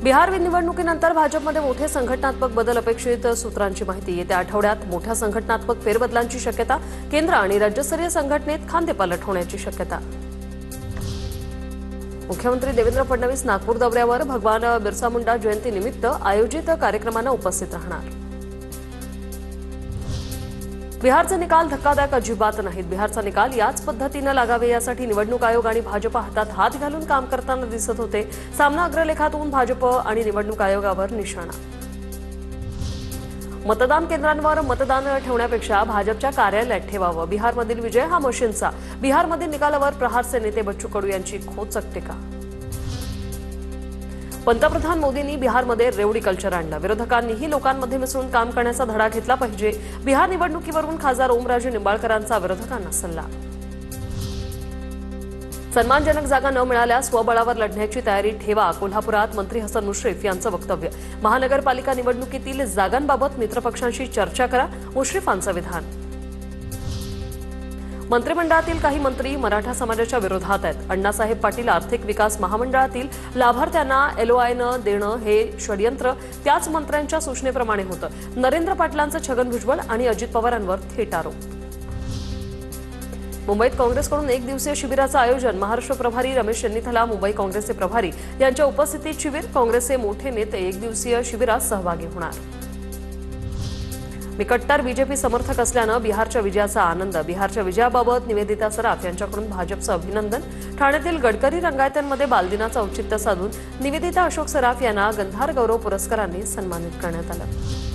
बिहार निवडणुकीनंतर भाजपमध्ये मोठे संघटनात्मक बदल अपेक्षित सूत्रांची माहिती। येत्या आठवड्यात मोठ्या संघटनात्मक फेरबदलांची शक्यता। केंद्र आणि राज्यस्तरीय संघटनेत खांदेपालट होण्याची शक्यता। मुख्यमंत्री देवेंद्र फडणवीस नागपूर दौऱ्यावर भगवान बिरसा मुंडा जयंतीनिमित्त आयोजित कार्यक्रमांना उपस्थित राहणार। बिहारचे निकाल धक्कादायक अजिबात नाहीत। बिहारचा निकाल याच पद्धतीने लागावे यासाठी निवडणूक आयोग आणि भाजप हातात हात घालून काम करताना दिसत होते। सामना अग्रलेखातून भाजप आणि निवडणूक आयोगावर निशाणा। मतदान केंद्रांवर मतदान ठेवण्यापेक्षा भाजपच्या कार्यालयात ठेवावं। बिहारमधील विजय हा मशीनचा। बिहारमधील निकालावर प्रहारचे नेते बच्चू कडू यांची खोचक टीका। पंतप्रधान मोदींनी बिहारमध्ये रेवडी कल्चर आणलं। विरोधकांनीही लोकांमध्ये मिसळून काम करण्याचा धडा घेतला पाहिजे। बिहार निवडणुकीवरून खासदार ओमराजे निंबाळकरांचा विरोधकांना सल्ला। सन्मानजनक जागा न मिळाल्यास स्वबळावर लढण्याची तयारी ठेवा। कोल्हापुरात मंत्री हसन मुश्रीफ यांचं वक्तव्य। महानगरपालिका निवडणुकीतील जागांबाबत मित्रपक्षांशी चर्चा करा, मुश्रीफांचं विधान। मंत्रिमंडळातील काही मंत्री मराठा समाजाच्या विरोधात आहेत। अण्णासाहेब पाटील आर्थिक विकास महामंडळातील लाभार्थ्यांना एलओआय न देणं हे षडयंत्र त्याच मंत्र्यांच्या सूचनेप्रमाणे होतं। नरेंद्र पाटलांचं छगन भुजबळ आणि अजित पवारांवर थेट आरोप। मुंबईत काँग्रेसकडून एक दिवसीय शिबिराचं आयोजन। महाराष्ट्र प्रभारी रमेश शेन्निथला, मुंबई काँग्रेसचे प्रभारी यांच्या उपस्थितीत शिबिर। काँग्रेसचे मोठे नेते एक दिवसीय शिबिरात सहभागी होणार। मी कट्टर बीजेपी समर्थक असल्यानं बिहारच्या विजयाचा आनंद। बिहारच्या विजयाबाबत निवेदिता सराफ यांच्याकडून भाजपचं अभिनंदन। ठाण्यातील गडकरी रंगायतांमध्ये बालदिनाचं औचित्य साधून निवेदिता अशोक सराफ यांना गंधार गौरव पुरस्कारांनी सन्मानित करण्यात आलं।